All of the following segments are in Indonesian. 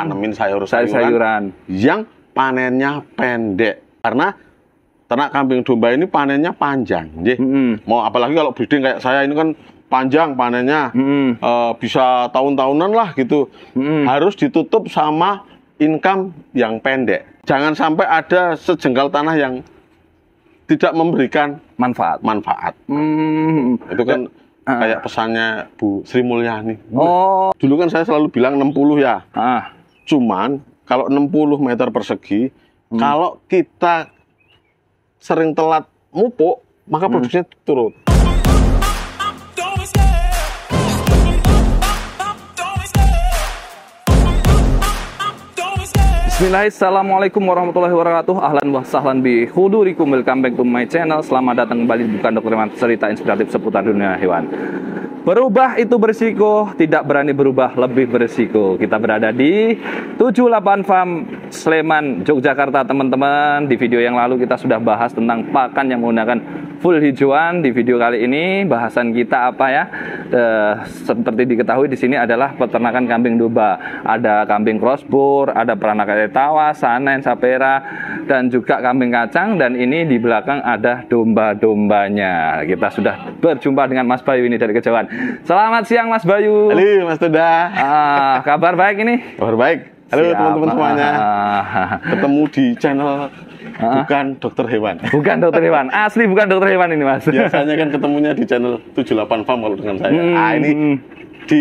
tanemin sayur-sayuran yang panennya pendek. Karena ternak kambing domba ini panennya panjang, mau apalagi kalau breeding kayak saya ini kan panjang panennya, bisa tahun-tahunan lah gitu. Harus ditutup sama income yang pendek. Jangan sampai ada sejengkal tanah yang tidak memberikan manfaat. Itu kan kayak pesannya Bu Sri Mulyani. Dulu kan saya selalu bilang 60 ya. Cuman kalau 60 meter persegi, kalau kita sering telat mupuk, maka produksinya turun. Bismillahirrahmanirrahim. Assalamualaikum warahmatullahi wabarakatuh. Ahlan wa sahlan bi hudurikum, welcome back to my channel. Selamat datang kembali di Bukan Dokter Hewan, cerita inspiratif seputar dunia hewan. Berubah itu berisiko, tidak berani berubah lebih berisiko. Kita berada di 78 Farm Sleman, Yogyakarta, teman-teman. Di video yang lalu kita sudah bahas tentang pakan yang menggunakan full hijauan. Di video kali ini bahasan kita apa ya? Seperti diketahui di sini adalah peternakan kambing domba. Ada kambing crossbur, ada peranakan Etawa, Sanen, Sapera, dan juga kambing kacang. Dan ini di belakang ada domba-dombanya. Kita sudah berjumpa dengan Mas Bayu ini dari Kejauhan. Selamat siang Mas Bayu. Halo Mas Tuda. Kabar baik ini? Kabar baik. Halo teman-teman semuanya. Ketemu di channel Bukan Dokter Hewan. Bukan Dokter Hewan. Asli bukan Dokter Hewan ini Mas. Biasanya kan ketemunya di channel 78 Farm kalau dengan saya. Ini di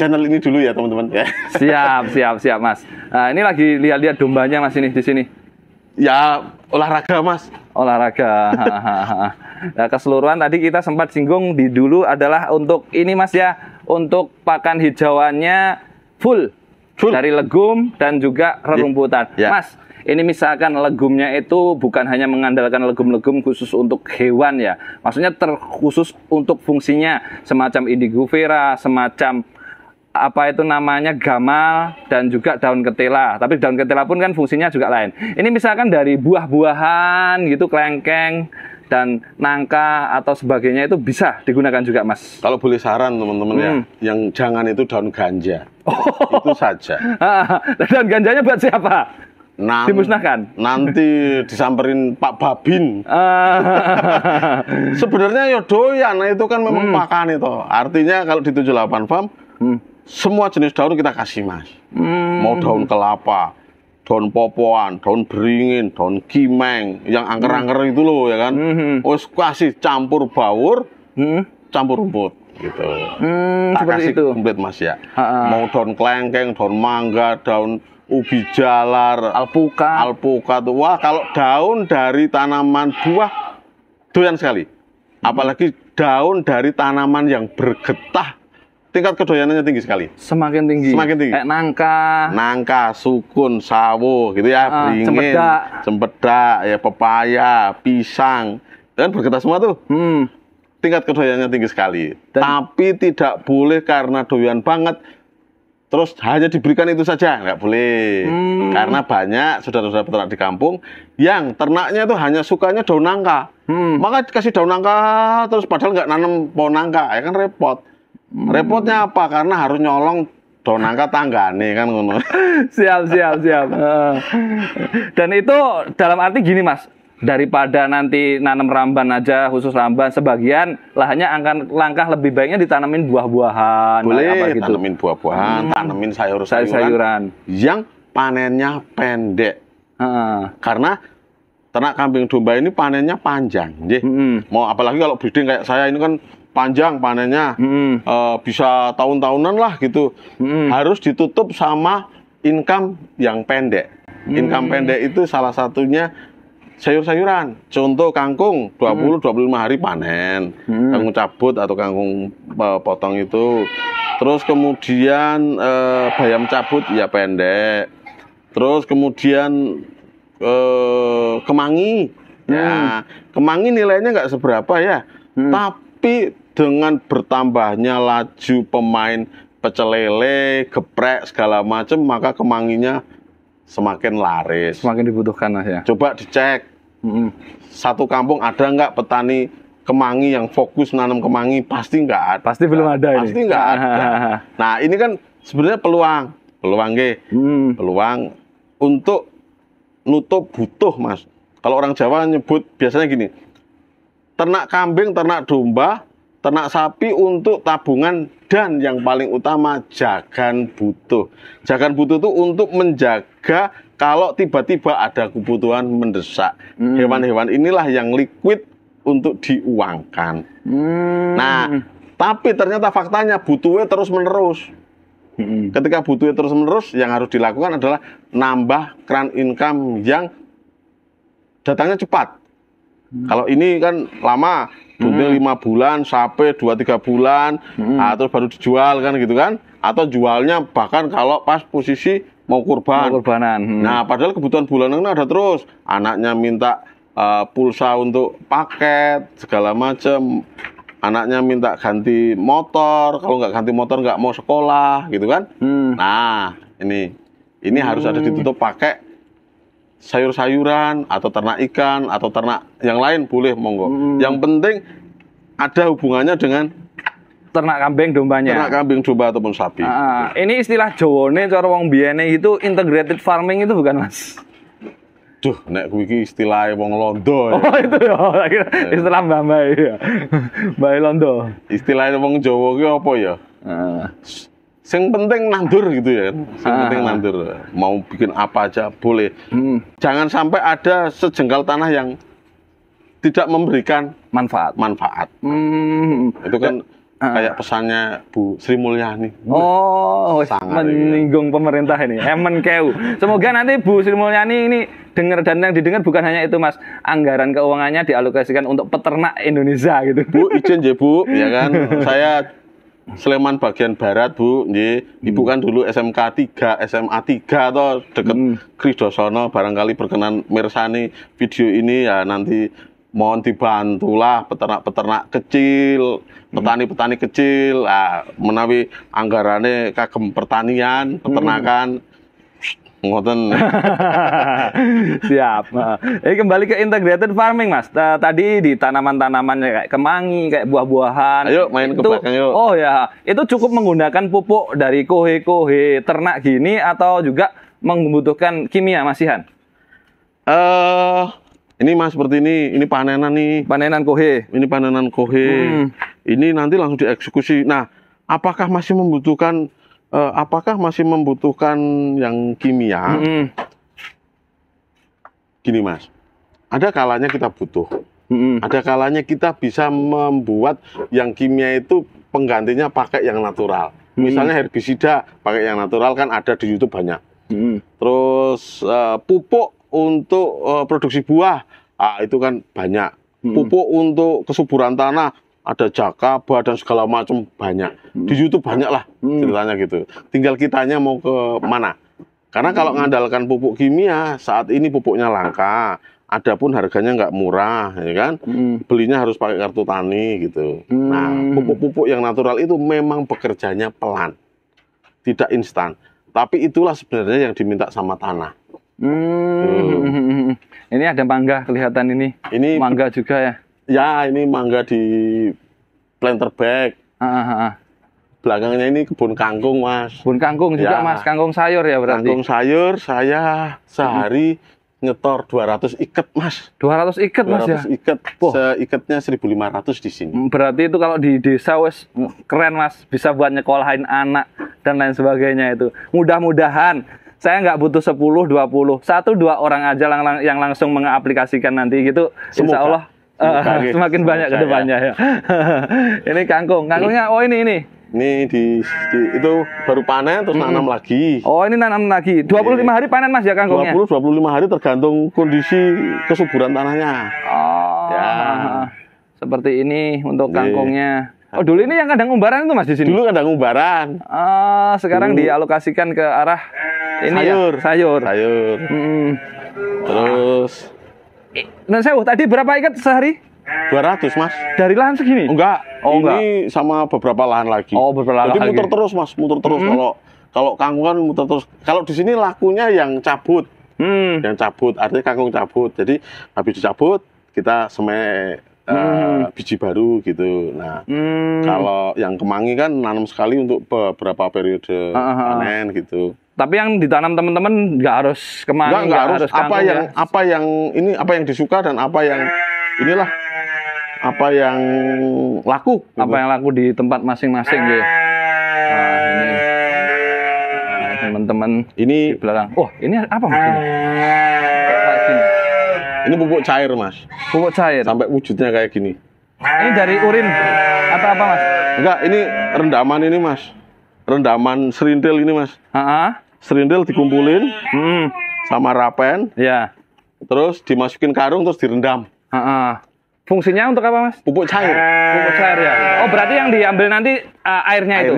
channel ini dulu ya teman-teman. Siap Mas. Nah, ini lagi lihat-lihat dombanya Mas ini di sini. Ya olahraga Mas. Olahraga. Nah, keseluruhan tadi kita sempat singgung di dulu adalah untuk ini Mas ya, untuk pakan hijauannya full. Dari legum dan juga rerumputan. Mas, ini misalkan legumnya itu bukan hanya mengandalkan legum-legum khusus untuk hewan ya. Maksudnya terkhusus untuk fungsinya semacam indigofera, semacam apa itu namanya gamal dan juga daun ketela. Tapi daun ketela pun kan fungsinya juga lain. Ini misalkan dari buah-buahan gitu, kelengkeng dan nangka atau sebagainya itu bisa digunakan juga Mas. Kalau boleh saran teman-teman ya, yang jangan itu daun ganja. Itu saja. Daun ganjanya buat siapa? Dimusnahkan. Nanti disamperin Pak Babin. Sebenarnya ya doyan, itu kan memang pakan itu. Artinya kalau di 78 Farm, semua jenis daun kita kasih Mas. Mau daun kelapa, daun popoan, daun beringin, daun kimeng, yang angker-angker itu loh ya kan. Wes kasih campur bawur, campur rumput gitu. Tak kasih itu komplit Mas ya. Mau daun kelengkeng, daun mangga, daun ubi jalar, alpukat tuh. Wah, kalau daun dari tanaman buah doyan sekali. Apalagi daun dari tanaman yang bergetah, tingkat kedoyanannya tinggi sekali. Semakin tinggi. Kayak nangka, sukun, sawo gitu ya, beringin, cempedak, ya pepaya, pisang, dan bergetah semua tuh. Tingkat kedoyanannya tinggi sekali. Tapi tidak boleh karena doyan banget terus hanya diberikan itu saja, nggak boleh. Karena banyak saudara-saudara peternak di kampung yang ternaknya itu hanya sukanya daun nangka. Maka dikasih daun nangka terus padahal nggak nanam pohon nangka, ya kan repot. Repotnya apa? Karena harus nyolong daun nangka tanggane kan ngono. Siap. Dan itu dalam arti gini Mas, daripada nanti nanam ramban aja, khusus ramban, sebagian lahannya langkah lebih baiknya ditanamin buah-buahan. Boleh gitu. Tanamin buah-buahan, tanamin sayur-sayuran yang panennya pendek. Karena ternak kambing domba ini panennya panjang. Mau apalagi kalau breeding kayak saya ini kan panjang panennya, bisa tahun-tahunan lah gitu. Harus ditutup sama income yang pendek. Income pendek itu salah satunya sayur-sayuran. Contoh kangkung 20-25 hari panen. Kangkung cabut atau kangkung potong itu. Terus kemudian bayam cabut ya pendek. Terus kemudian kemangi. Ya, kemangi nilainya nggak seberapa ya. Tapi dengan bertambahnya laju pemain pecel lele, geprek segala macam, maka kemanginya semakin laris, semakin dibutuhkan lah ya. Coba dicek, satu kampung ada nggak petani kemangi yang fokus nanam kemangi? Pasti nggak ada. Pasti belum ada ini. Pasti nggak ada. Nah ini kan sebenarnya peluang. Beluang nggih. Beluang untuk nutup butuh, Mas. Kalau orang Jawa nyebut biasanya gini. Ternak kambing, ternak domba, ternak sapi untuk tabungan dan yang paling utama jagan butuh. Jagan butuh itu untuk menjaga kalau tiba-tiba ada kebutuhan mendesak. Hewan-hewan inilah yang liquid untuk diuangkan. Nah, tapi ternyata faktanya butuhnya terus-menerus. Ketika butuhnya terus-menerus, yang harus dilakukan adalah nambah keran income yang datangnya cepat. Kalau ini kan lama, buntil 5 bulan, sampai 2-3 bulan, terus baru dijual kan gitu kan. Atau jualnya bahkan kalau pas posisi mau kurban. Kurbanan. Nah, padahal kebutuhan bulanan ada terus. Anaknya minta pulsa untuk paket, segala macam. Anaknya minta ganti motor, kalau nggak ganti motor nggak mau sekolah, gitu kan. Nah, ini harus ada ditutup pakai sayur-sayuran atau ternak ikan atau ternak yang lain boleh monggo. Yang penting ada hubungannya dengan ternak kambing dombanya. Ternak kambing domba ataupun sapi. Ini istilah Jawane cara wong biyene itu integrated farming itu bukan, Mas? Duh, nek kuwi iki istilah wong Londo. Oh, itu ya. Istilah Mbah ya. Mbah Londo. Istilah wong Jawa ki apa ya? Sing penting nandur gitu ya. Sing penting nandur. Mau bikin apa aja boleh. Jangan sampai ada sejengkal tanah yang tidak memberikan manfaat. Itu kan kayak pesannya Bu Sri Mulyani. Oh, menyinggung pemerintah ini. Kemenkeu. Semoga nanti Bu Sri Mulyani ini dengar, dan yang didengar bukan hanya itu, Mas. Anggaran keuangannya dialokasikan untuk peternak Indonesia gitu. Bu, izin ya Bu, ya kan. Saya Sleman bagian barat, Bu. Ibu kan dulu SMK 3, SMA 3 atau deket Kridosono, barangkali berkenan mirsani video ini ya, nanti mohon dibantulah peternak-peternak kecil, petani-petani kecil, menawi anggarane kagem pertanian, peternakan. Ngoten. Siap. Ini kembali ke integrated farming, Mas. Tadi di tanaman-tanaman kayak kemangi, kayak buah-buahan. Ayo main ke belakang yuk. Oh ya, itu cukup menggunakan pupuk dari kohe-kohe ternak gini atau juga membutuhkan kimia, Mas Ihan? Ini Mas seperti ini panenan nih. Panenan kohe. Ini panenan kohe. Ini nanti langsung dieksekusi. Nah, apakah masih membutuhkan yang kimia? Gini Mas, ada kalanya kita butuh. Ada kalanya kita bisa membuat yang kimia itu penggantinya pakai yang natural. Misalnya herbisida pakai yang natural kan ada di YouTube banyak. Terus pupuk untuk produksi buah, itu kan banyak. Pupuk untuk kesuburan tanah, ada jakaba dan segala macam banyak. Di YouTube banyak lah ceritanya gitu. Tinggal kitanya mau ke mana. Karena kalau ngandalkan pupuk kimia, saat ini pupuknya langka. Adapun harganya nggak murah, ya kan? Belinya harus pakai kartu tani gitu. Nah, pupuk-pupuk yang natural itu memang bekerjanya pelan, tidak instan. Tapi itulah sebenarnya yang diminta sama tanah. Ini ada mangga kelihatan ini. Ini mangga juga ya? Ya, ini mangga di planter bag. Belakangnya ini kebun kangkung, Mas. Kebun kangkung juga, Mas. Kangkung sayur ya berarti? Kangkung sayur, saya sehari nyetor 200 ikat, Mas. 200 ikat, Mas ya? 200 ikat. Seikatnya 1.500 di sini. Berarti itu kalau di desa wes keren, Mas. Bisa buat nyekolahin anak dan lain sebagainya itu. Mudah-mudahan saya nggak butuh 10, 20. 1-2 orang aja yang langsung mengaplikasikan nanti gitu. Insya Allah semakin banyak ke depannya ya. Ini kangkungnya, oh ini. Ini itu baru panen terus nanam lagi. Oh, ini nanam lagi. 25 hari panen, Mas ya kangkungnya? 20-25 hari tergantung kondisi kesuburan tanahnya. Oh. Ya. Seperti ini untuk kangkungnya. Oh, dulu ini yang kandang umbaran itu, Mas, di sini? Dulu kandang umbaran. Sekarang dialokasikan ke arah ini sayur. Terus Nah, tadi berapa ikat sehari? 200, Mas. Dari lahan segini? Enggak. Oh, ini sama beberapa lahan lagi. Oh, beberapa lahan. Jadi muter terus, Mas, muter terus. Kalau kangkung kan muter terus. Kalau di sini lakunya yang cabut. Yang cabut, artinya kangkung cabut. Jadi habis dicabut, kita semai biji baru gitu. Nah, kalau yang kemangi kan nanam sekali untuk beberapa periode panen gitu. Tapi yang ditanam teman-teman nggak harus kemana, nggak harus kangkung, apa yang disuka dan apa yang inilah apa yang laku. Apa yang laku di tempat masing-masing gitu. Nah, ini teman-teman ini di belakang. Oh, ini apa Mas ini? Kayak gini. Ini pupuk cair Mas. Pupuk cair. Sampai wujudnya kayak gini. Ini dari urin atau apa Mas? Enggak, ini rendaman ini Mas. Rendaman serintil ini Mas. Serintil dikumpulin sama rapen. Ya. Terus dimasukin karung terus direndam. Fungsinya untuk apa Mas? Pupuk cair. Pupuk cair ya. Oh, berarti yang diambil nanti airnya itu.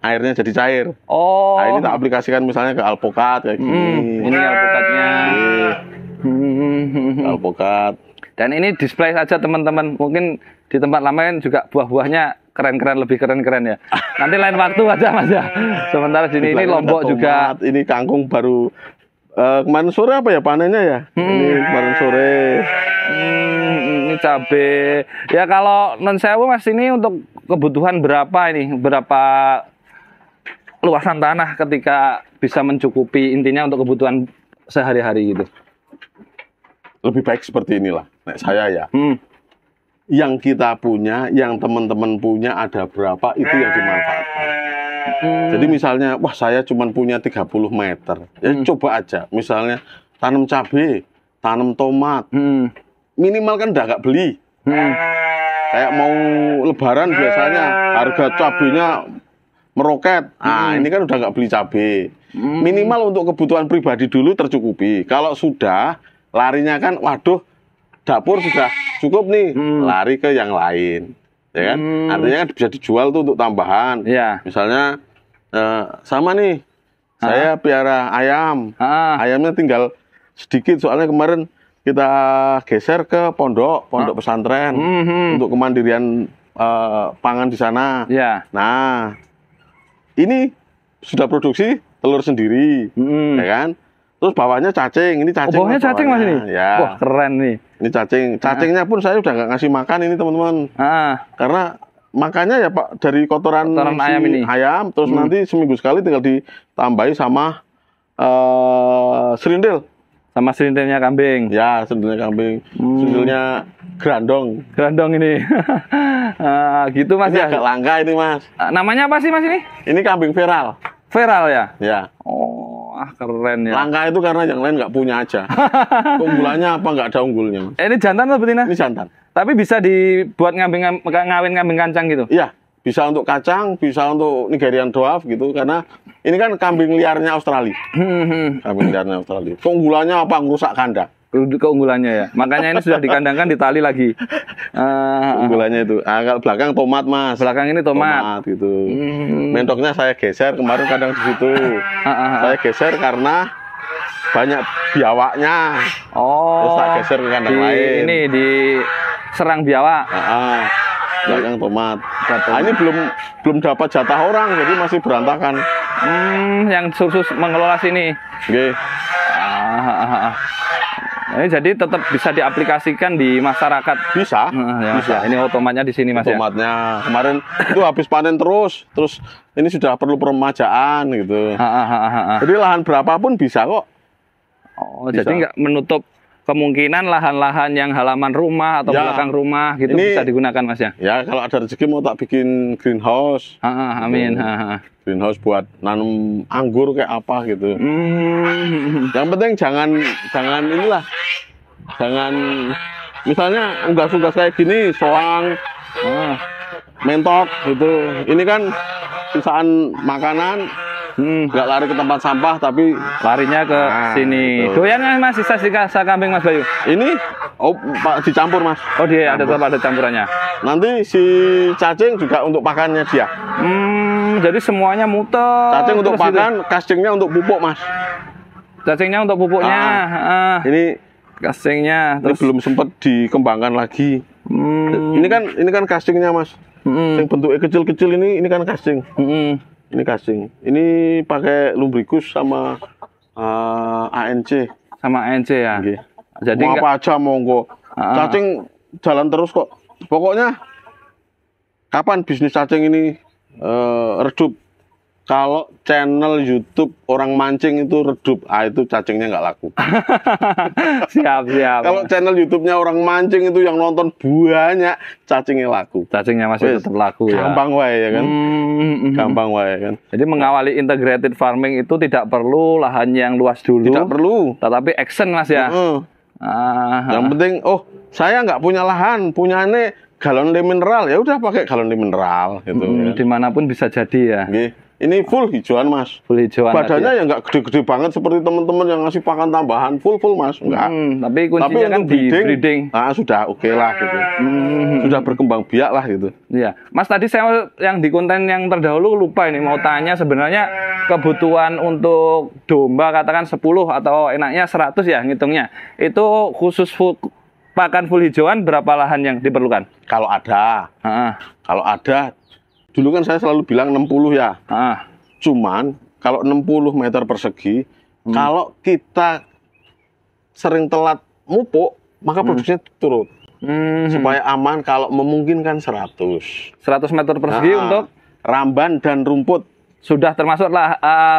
Airnya jadi cair. Oh. Nah, ini tak aplikasikan misalnya ke alpukat kayak gini. Ini alpukatnya. Alpukat. Dan ini display saja teman-teman. Mungkin di tempat lain juga buah-buahnya keren-keren, lebih keren-keren ya. Nanti lain waktu aja Mas ya. Sementara sini ini Lombok juga. Ini kangkung baru kemarin sore apa ya panennya ya? Ini kemarin sore. Ini cabe. Ya kalau non sewu Mas, ini untuk kebutuhan berapa ini? Berapa luasan tanah ketika bisa mencukupi intinya untuk kebutuhan sehari-hari gitu? Lebih baik seperti inilah. Nek saya ya. Yang kita punya, yang teman-teman punya ada berapa itu yang dimanfaatkan. Jadi misalnya, wah saya cuma punya 30 meter. Ya coba aja. Misalnya tanam cabai, tanam tomat. Minimal kan udah nggak beli. Kayak mau lebaran biasanya harga cabenya meroket. Nah ini kan udah nggak beli cabai. Minimal untuk kebutuhan pribadi dulu tercukupi. Kalau sudah, larinya kan, waduh, dapur sudah cukup nih, lari ke yang lain, ya kan? Artinya kan bisa dijual tuh untuk tambahan. Misalnya sama nih, saya piara ayam, ayamnya tinggal sedikit soalnya kemarin kita geser ke pondok pesantren untuk kemandirian pangan di sana. Nah, ini sudah produksi telur sendiri, ya kan? Terus bawahnya cacing, ini cacing. Bawahnya cacing Mas ini? Ya. Wah keren nih. Ini cacing, cacingnya pun saya udah nggak ngasih makan ini teman-teman. Karena makannya ya Pak dari kotoran ayam ini. Ayam, terus nanti seminggu sekali tinggal ditambahi sama serindil. Sama serindilnya kambing. Ya, serindilnya kambing. Serindilnya grandong. Grandong ini. Gitu Mas ini ya. Agak langka ini Mas. Namanya apa sih Mas ini? Ini kambing feral. Feral ya? Ya. Oh, keren ya. Langka itu karena yang lain nggak punya aja. Keunggulannya apa nggak ada unggulnya. Ini jantan atau betina? Ini jantan. Tapi bisa dibuat ngawin kambing kancang gitu? Iya, bisa untuk kacang, bisa untuk Nigerian dwarf gitu. Karena ini kan kambing liarnya Australia. Kambing liarnya Australia. Keunggulannya apa? Ngerusak kandang. Keunggulannya ya. Makanya ini sudah dikandangkan ditali lagi. Keunggulannya itu. Kalau belakang tomat Mas. Belakang ini tomat gitu. Mentoknya saya geser kemarin kadang di situ. Saya geser karena banyak biawaknya. Terus saya geser ke kandang lain. Ini di serang biawak. Belakang tomat. Nah, ini belum dapat jatah orang, jadi masih berantakan. Yang khusus mengelola sini. Oke. Ini jadi tetap bisa diaplikasikan di masyarakat. Bisa. Bisa. Ini otomatnya di sini Mas. Otomatnya. Kemarin itu habis panen terus ini sudah perlu peremajaan gitu. Jadi lahan berapapun bisa kok. Oh, bisa. Jadi nggak menutup kemungkinan lahan-lahan yang halaman rumah atau belakang rumah gitu ini, bisa digunakan Mas ya? Ya kalau ada rezeki mau tak bikin greenhouse. Amin. Greenhouse buat nanam anggur kayak apa gitu. Yang penting jangan inilah. Jangan misalnya unggas-unggas kayak gini, soang, mentok gitu. Ini kan sisaan makanan. Nggak lari ke tempat sampah tapi larinya ke sini. Gitu. Doyan Mas sisa kambing Mas Bayu? Ini Pak dicampur Mas. Oh dia ada campurannya. Nanti si cacing juga untuk pakannya dia. Jadi semuanya muter. Cacing untuk pakan, casingnya untuk pupuk Mas. Cacingnya untuk pupuknya. Ini casingnya. Terus belum sempat dikembangkan lagi. Ini kan casingnya Mas. Yang bentuknya kecil-kecil ini kan casing. Ini casing. Ini pakai lumbricus sama ANC. Sama ANC ya. Okay. Jadi mau apa aja monggo. Cacing jalan terus kok. Pokoknya kapan bisnis cacing ini redup kalau channel YouTube orang mancing itu redup, itu cacingnya nggak laku. Siap. Kalau channel YouTube-nya orang mancing itu yang nonton banyak, cacingnya laku. Cacingnya masih tetap laku ya. Gampang wae ya kan. Gampang wae kan. Jadi mengawali integrated farming itu tidak perlu lahan yang luas dulu. Tidak perlu. Tetapi action Mas ya. Yang penting, saya nggak punya lahan, punyanya galon mineral, ya udah pakai galon mineral gitu. Ya. Dimanapun bisa jadi ya. Ini full hijauan Mas. Full hijauan. Badannya ya nggak gede-gede banget seperti teman-teman yang ngasih pakan tambahan, full Mas. Enggak. Tapi kuncinya kan di breeding. Sudah oke lah gitu. Sudah berkembang biak lah gitu. Iya. Mas tadi saya yang di konten yang terdahulu lupa ini mau tanya, sebenarnya kebutuhan untuk domba katakan 10 atau enaknya 100 ya ngitungnya. Itu khusus pakan full hijauan berapa lahan yang diperlukan? Kalau ada. Kalau ada, dulu kan saya selalu bilang 60 ya. Cuman kalau 60 meter persegi, kalau kita sering telat mupuk, maka produksinya turun. Supaya aman, kalau memungkinkan 100. 100 meter persegi untuk ramban dan rumput. Sudah termasuk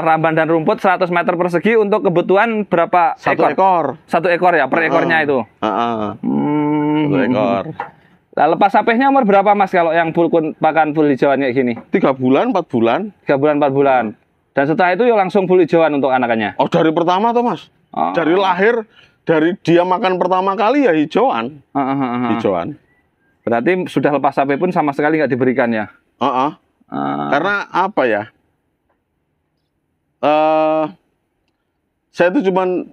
ramban dan rumput 100 meter persegi untuk kebutuhan berapa ekor? 1 ekor ya, per ekornya itu? 1 ekor. Nah, lepas sapehnya umur berapa Mas kalau yang pakan full hijauan kayak gini? 3 bulan, 4 bulan. 3 bulan, 4 bulan. Dan setelah itu ya langsung full hijauan untuk anakannya? Dari pertama tuh Mas. Dari lahir, dari dia makan pertama kali ya hijauan. Hijauan. Berarti sudah lepas sape pun sama sekali nggak diberikan ya? Karena apa ya? Saya itu cuman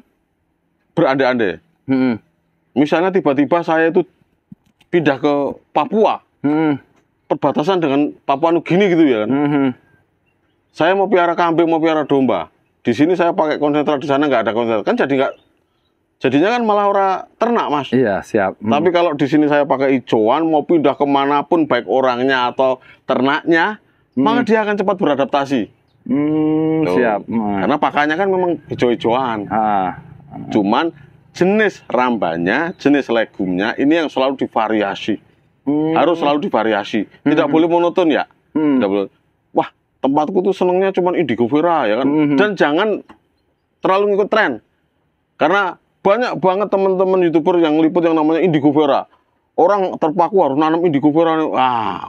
berandai-andai. Misalnya tiba-tiba saya itu pindah ke Papua, perbatasan dengan Papua Nugini gitu ya kan. Saya mau piara kambing, mau piara domba. Di sini saya pakai konsentrat, di sana nggak ada konsentrat. Kan jadinya kan malah orang ternak Mas. Iya siap. Tapi kalau di sini saya pakai hijauan, mau pindah kemanapun baik orangnya atau ternaknya, maka dia akan cepat beradaptasi. Siap. Karena pakannya kan memang hijau-hijauan. Cuman jenis rambannya, jenis legumnya ini yang selalu divariasi. Harus selalu divariasi. Tidak boleh monoton ya. Tidak boleh. Wah, tempatku tuh senengnya cuma indigo vera ya kan. Dan jangan terlalu ngikut tren. Karena banyak banget teman-teman YouTuber yang liput yang namanya indigo vera. Orang terpaku harus nanam indigo vera.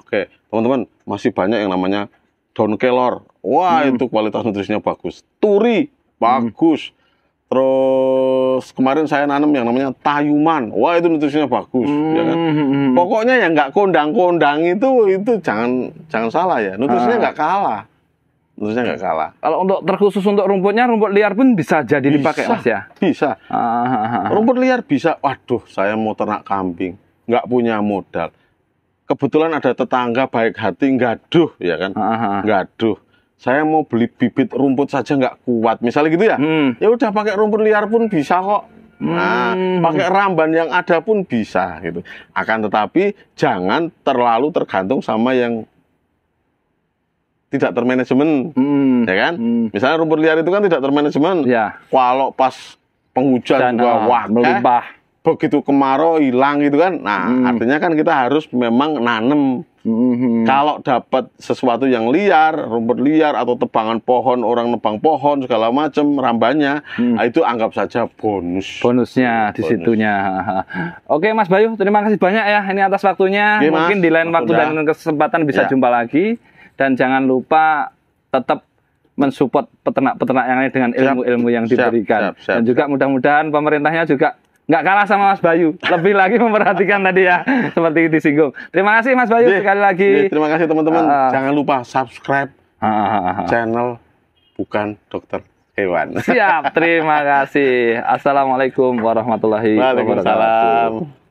Oke. Teman-teman, masih banyak yang namanya daun kelor. Wah, itu kualitas nutrisinya bagus. Turi, bagus. Terus kemarin saya nanam yang namanya tayuman. Wah, itu nutrisinya bagus, ya kan? Pokoknya yang nggak kondang-kondang itu jangan salah ya. Nutrisinya nggak kalah. Nutrisinya nggak kalah. Kalau untuk terkhusus untuk rumputnya, rumput liar pun bisa jadi dipakai Mas ya? Bisa. Rumput liar bisa. Waduh, saya mau ternak kambing, nggak punya modal. Kebetulan ada tetangga baik hati, gaduh, ya kan? Gaduh. Saya mau beli bibit rumput saja nggak kuat, misalnya gitu ya. Ya udah pakai rumput liar pun bisa kok. Pakai ramban yang ada pun bisa gitu. Akan tetapi jangan terlalu tergantung sama yang tidak termanajemen, ya kan? Misalnya rumput liar itu kan tidak termanajemen. Kalau pas penghujan juga melimpah. Begitu kemarau hilang gitu kan. Nah, artinya kan kita harus memang nanem. Kalau dapat sesuatu yang liar, rumput liar atau tebangan pohon, orang nebang pohon segala macam rambannya, itu anggap saja bonus. Bonusnya di situnya. Oke Mas Bayu, terima kasih banyak ya ini atas waktunya. Mungkin di lain waktu dan kesempatan bisa jumpa lagi. Dan jangan lupa tetap mensupport peternak-peternak yang lain dengan ilmu-ilmu yang diberikan. Dan juga mudah-mudahan pemerintahnya juga nggak kalah sama Mas Bayu, lebih lagi memperhatikan tadi ya, seperti disinggung. Terima kasih Mas Bayu sekali lagi. Terima kasih teman-teman. Jangan lupa subscribe channel Bukan Dokter Hewan. Siap, terima kasih. Assalamualaikum warahmatullahi wabarakatuh. Waalaikumsalam.